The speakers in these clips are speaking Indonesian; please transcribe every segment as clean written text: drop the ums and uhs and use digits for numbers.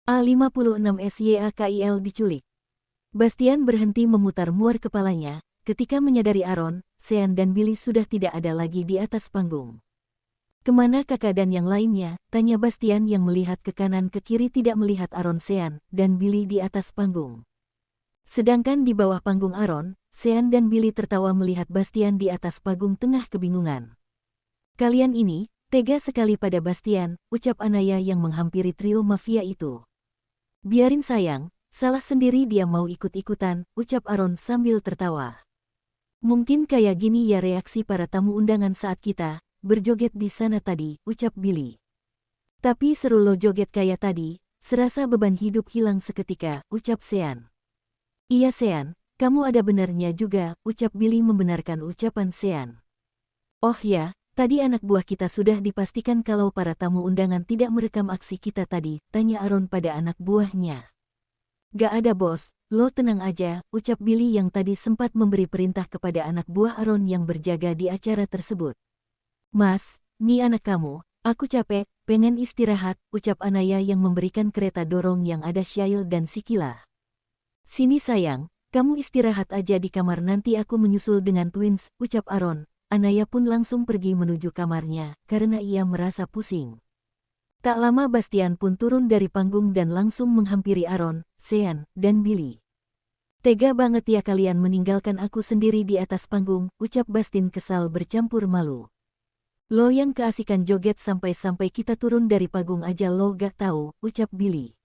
A56 SYAKIL diculik. Bastian berhenti memutar-muar kepalanya, ketika menyadari Aaron, Sean dan Billy sudah tidak ada lagi di atas panggung. "Kemana kakak dan yang lainnya?" tanya Bastian yang melihat ke kanan ke kiri tidak melihat Aaron, Sean, dan Billy di atas panggung. Sedangkan di bawah panggung Aaron, Sean dan Billy tertawa melihat Bastian di atas panggung tengah kebingungan. "Kalian ini, tega sekali pada Bastian," ucap Anaya yang menghampiri trio mafia itu. "Biarin sayang, salah sendiri dia mau ikut-ikutan," ucap Aaron sambil tertawa. "Mungkin kayak gini ya reaksi para tamu undangan saat kita berjoget di sana tadi," ucap Billy. "Tapi seru lo joget kayak tadi, serasa beban hidup hilang seketika," ucap Sean. "Iya Sean, kamu ada benernya juga," ucap Billy membenarkan ucapan Sean. "Oh ya, tadi anak buah kita sudah dipastikan kalau para tamu undangan tidak merekam aksi kita tadi," tanya Aaron pada anak buahnya. "Gak ada bos, lo tenang aja," ucap Billy yang tadi sempat memberi perintah kepada anak buah Aaron yang berjaga di acara tersebut. "Mas, nih anak kamu, aku capek, pengen istirahat," ucap Anaya yang memberikan kereta dorong yang ada Syail dan Sikila. "Sini sayang, kamu istirahat aja di kamar, nanti aku menyusul dengan twins," ucap Aaron. Anaya pun langsung pergi menuju kamarnya, karena ia merasa pusing. Tak lama Bastian pun turun dari panggung dan langsung menghampiri Aaron, Sean, dan Billy. "Tega banget ya kalian meninggalkan aku sendiri di atas panggung," ucap Bastian kesal bercampur malu. "Lo yang keasikan joget sampai-sampai kita turun dari panggung aja lo gak tahu," ucap Billy.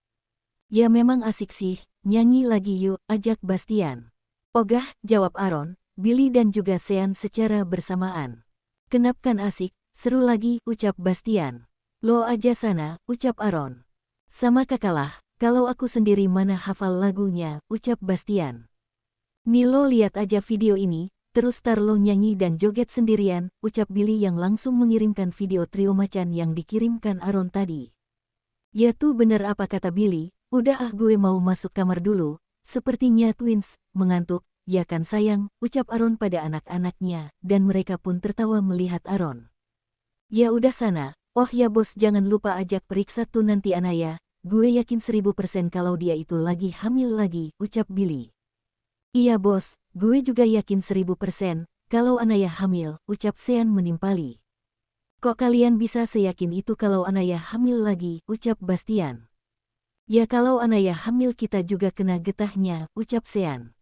"Ya memang asik sih, nyanyi lagi yuk," ajak Bastian. "Ogah," jawab Aaron, Billy dan juga Sean secara bersamaan. "Kenapkan asik, seru lagi," ucap Bastian. "Lo aja sana," ucap Aaron. "Sama kakaklah, kalau aku sendiri mana hafal lagunya," ucap Bastian. "Nih lo lihat aja video ini, terus tar lo nyanyi dan joget sendirian," ucap Billy yang langsung mengirimkan video trio macan yang dikirimkan Aaron tadi. "Ya tuh bener apa kata Billy, udah gue mau masuk kamar dulu, sepertinya twins mengantuk, ya kan sayang," ucap Aaron pada anak-anaknya, dan mereka pun tertawa melihat Aaron. "Ya udah sana, oh ya bos jangan lupa ajak periksa tuh nanti Anaya, gue yakin 1000% kalau dia itu lagi hamil lagi," ucap Billy. "Iya bos, gue juga yakin 1000% kalau Anaya hamil," ucap Sean menimpali. "Kok kalian bisa seyakin itu kalau Anaya hamil lagi," ucap Bastian. "Ya kalau Anaya hamil kita juga kena getahnya," ucap Sean.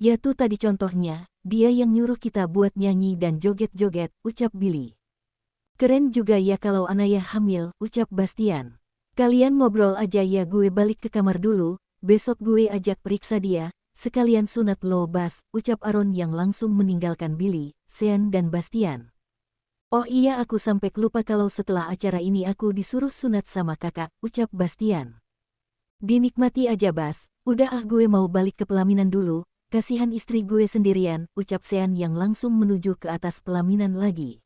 "Ya tuh tadi contohnya, dia yang nyuruh kita buat nyanyi dan joget-joget," ucap Billy. "Keren juga ya kalau Anaya hamil," ucap Bastian. "Kalian ngobrol aja ya, gue balik ke kamar dulu, besok gue ajak periksa dia, sekalian sunat lo Bas," ucap Aaron yang langsung meninggalkan Billy, Sean dan Bastian. "Oh iya aku sampai lupa kalau setelah acara ini aku disuruh sunat sama kakak," ucap Bastian. "Dinikmati aja Bas, udah gue mau balik ke pelaminan dulu, kasihan istri gue sendirian," ucap Sean yang langsung menuju ke atas pelaminan lagi.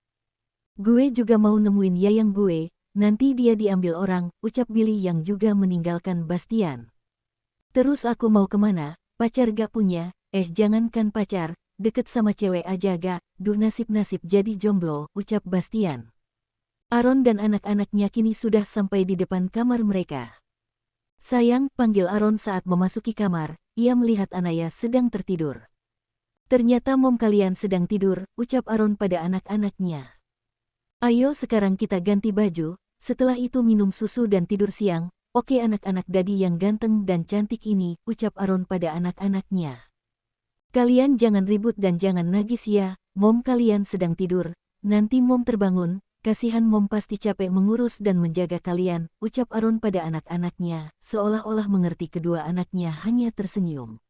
"Gue juga mau nemuin yayang gue, nanti dia diambil orang," ucap Billy yang juga meninggalkan Bastian. "Terus aku mau kemana, pacar gak punya, jangankan pacar, deket sama cewek aja gak, duh nasib-nasib jadi jomblo," ucap Bastian. Aaron dan anak-anaknya kini sudah sampai di depan kamar mereka. "Sayang," panggil Aaron saat memasuki kamar, ia melihat Anaya sedang tertidur. "Ternyata mom kalian sedang tidur," ucap Aaron pada anak-anaknya. "Ayo sekarang kita ganti baju, setelah itu minum susu dan tidur siang, oke anak-anak dadi yang ganteng dan cantik ini," ucap Aaron pada anak-anaknya. "Kalian jangan ribut dan jangan nagis ya, mom kalian sedang tidur, nanti mom terbangun, kasihan mom pasti capek mengurus dan menjaga kalian," ucap Aaron pada anak-anaknya, seolah-olah mengerti kedua anaknya hanya tersenyum.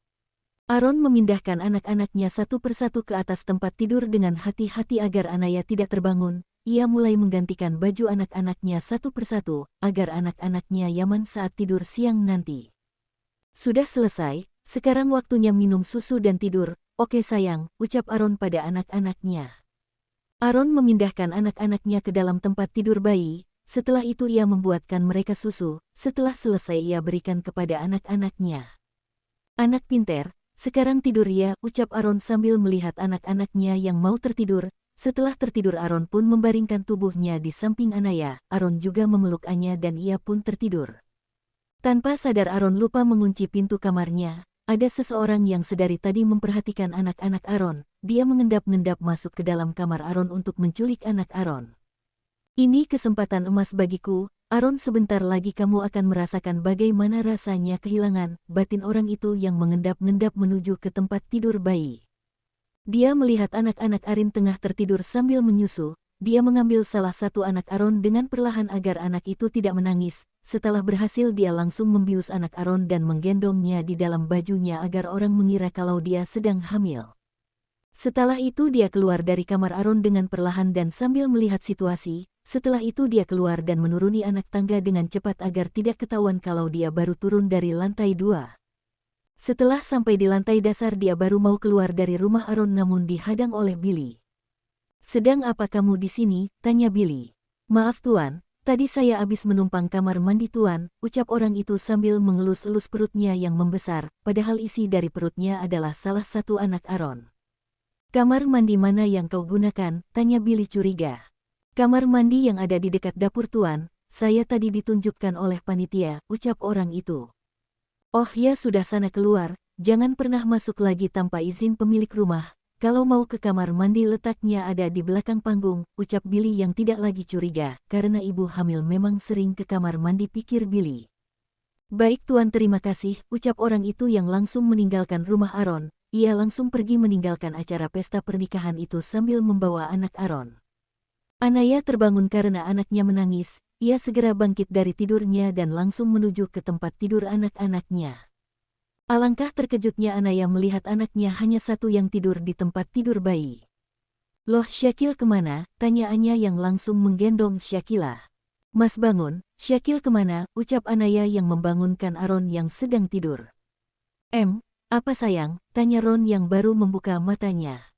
Aaron memindahkan anak-anaknya satu persatu ke atas tempat tidur dengan hati-hati agar Anaya tidak terbangun. Ia mulai menggantikan baju anak-anaknya satu persatu, agar anak-anaknya nyaman saat tidur siang nanti. "Sudah selesai, sekarang waktunya minum susu dan tidur, oke sayang," ucap Aaron pada anak-anaknya. Aaron memindahkan anak-anaknya ke dalam tempat tidur bayi, setelah itu ia membuatkan mereka susu, setelah selesai ia berikan kepada anak-anaknya. "Anak pinter, sekarang tidur ya," ucap Aaron sambil melihat anak-anaknya yang mau tertidur. Setelah tertidur Aaron pun membaringkan tubuhnya di samping Anaya, Aaron juga memeluk Anya dan ia pun tertidur. Tanpa sadar Aaron lupa mengunci pintu kamarnya. Ada seseorang yang sedari tadi memperhatikan anak-anak Aaron. Dia mengendap-endap masuk ke dalam kamar Aaron untuk menculik anak Aaron. Ini kesempatan emas bagiku, Aaron, sebentar lagi kamu akan merasakan bagaimana rasanya kehilangan batin orang itu yang mengendap-endap menuju ke tempat tidur bayi. Dia melihat anak-anak Aaron tengah tertidur sambil menyusu. Dia mengambil salah satu anak Aaron dengan perlahan agar anak itu tidak menangis. Setelah berhasil dia langsung membius anak Aaron dan menggendongnya di dalam bajunya agar orang mengira kalau dia sedang hamil. Setelah itu dia keluar dari kamar Aaron dengan perlahan dan sambil melihat situasi. Setelah itu dia keluar dan menuruni anak tangga dengan cepat agar tidak ketahuan kalau dia baru turun dari lantai 2. Setelah sampai di lantai dasar dia baru mau keluar dari rumah Aaron namun dihadang oleh Billy. "Sedang apa kamu di sini?" tanya Billy. "Maaf Tuan, tadi saya habis menumpang kamar mandi Tuan," ucap orang itu sambil mengelus-elus perutnya yang membesar, padahal isi dari perutnya adalah salah satu anak Aaron. "Kamar mandi mana yang kau gunakan?" tanya Billy curiga. "Kamar mandi yang ada di dekat dapur Tuan, saya tadi ditunjukkan oleh panitia," ucap orang itu. "Oh ya sudah, sana keluar, jangan pernah masuk lagi tanpa izin pemilik rumah. Kalau mau ke kamar mandi letaknya ada di belakang panggung," ucap Billy yang tidak lagi curiga, karena ibu hamil memang sering ke kamar mandi, pikir Billy. "Baik Tuan, terima kasih," ucap orang itu yang langsung meninggalkan rumah Aaron. Ia langsung pergi meninggalkan acara pesta pernikahan itu sambil membawa anak Aaron. Anaya terbangun karena anaknya menangis. Ia segera bangkit dari tidurnya dan langsung menuju ke tempat tidur anak-anaknya. Alangkah terkejutnya Anaya melihat anaknya hanya satu yang tidur di tempat tidur bayi. "Loh, Syakil kemana?" tanya Anya yang langsung menggendong Syakila. "Mas bangun, Syakil kemana?" ucap Anaya yang membangunkan Aaron yang sedang tidur. Apa sayang?" tanya Ron yang baru membuka matanya.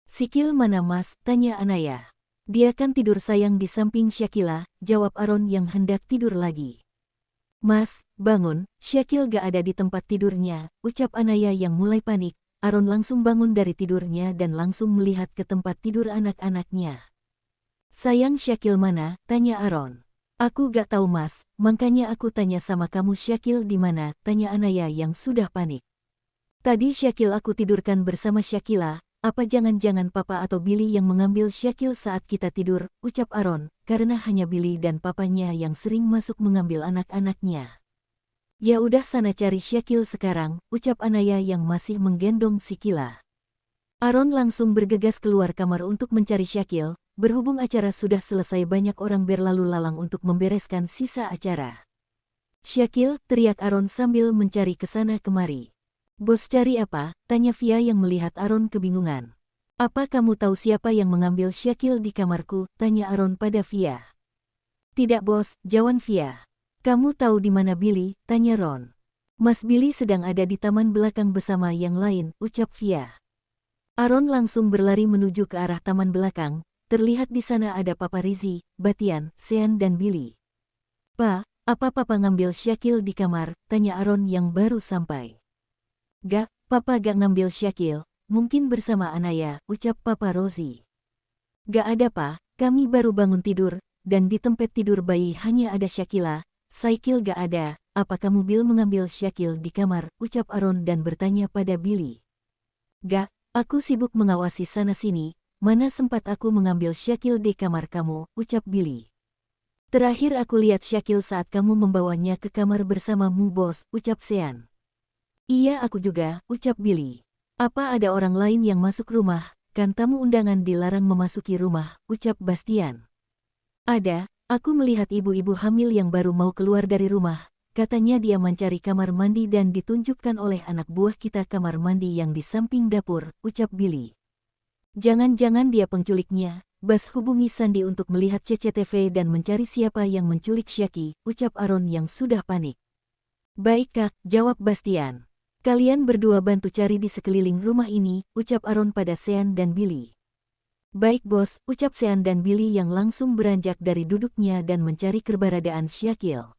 "Sikil mana Mas?" tanya Anaya. "Dia kan tidur sayang di samping Syakila," jawab Aaron yang hendak tidur lagi. "Mas, bangun, Syakil gak ada di tempat tidurnya," ucap Anaya yang mulai panik. Aaron langsung bangun dari tidurnya dan langsung melihat ke tempat tidur anak-anaknya. "Sayang, Syakil mana?" tanya Aaron. "Aku gak tahu Mas, makanya aku tanya sama kamu, Syakil di mana?" tanya Anaya yang sudah panik. "Tadi Syakil aku tidurkan bersama Syakila. Apa jangan-jangan Papa atau Billy yang mengambil Syakil saat kita tidur?" ucap Aaron, karena hanya Billy dan papanya yang sering masuk mengambil anak-anaknya. "Ya udah, sana cari Syakil sekarang," ucap Anaya yang masih menggendong Sikila. Aaron langsung bergegas keluar kamar untuk mencari Syakil. Berhubung acara sudah selesai, banyak orang berlalu lalang untuk membereskan sisa acara. "Syakil," teriak Aaron sambil mencari ke sana kemari. "Bos, cari apa?" tanya Via yang melihat Aaron kebingungan. "Apa kamu tahu siapa yang mengambil Syakil di kamarku?" tanya Aaron pada Via. "Tidak bos," jawab Via. "Kamu tahu di mana Billy?" tanya Ron. "Mas Billy sedang ada di taman belakang bersama yang lain," ucap Via. Aaron langsung berlari menuju ke arah taman belakang. Terlihat di sana ada Papa Rizzy, Batian, Sean dan Billy. "Pa, apa Papa ngambil Syakil di kamar?" tanya Aaron yang baru sampai. "Gak, Papa gak ngambil Syakil, mungkin bersama Anaya," ucap Papa Rosie. "Gak ada Pa, kami baru bangun tidur, dan di tempat tidur bayi hanya ada Syakila. Syakil gak ada, apa kamu Bill mengambil Syakil di kamar?" ucap Aaron dan bertanya pada Billy. "Gak, aku sibuk mengawasi sana-sini, mana sempat aku mengambil Syakil di kamar kamu," ucap Billy. "Terakhir aku lihat Syakil saat kamu membawanya ke kamar bersamamu bos," ucap Sean. "Iya aku juga," ucap Billy. "Apa ada orang lain yang masuk rumah? Kan tamu undangan dilarang memasuki rumah," ucap Bastian. "Ada, aku melihat ibu-ibu hamil yang baru mau keluar dari rumah. Katanya dia mencari kamar mandi dan ditunjukkan oleh anak buah kita kamar mandi yang di samping dapur," ucap Billy. "Jangan-jangan dia penculiknya. Bas, hubungi Sandy untuk melihat CCTV dan mencari siapa yang menculik Syaki," ucap Aaron yang sudah panik. "Baik Kak," jawab Bastian. "Kalian berdua bantu cari di sekeliling rumah ini," ucap Aaron pada Sean dan Billy. "Baik bos," ucap Sean dan Billy yang langsung beranjak dari duduknya dan mencari keberadaan Syakil.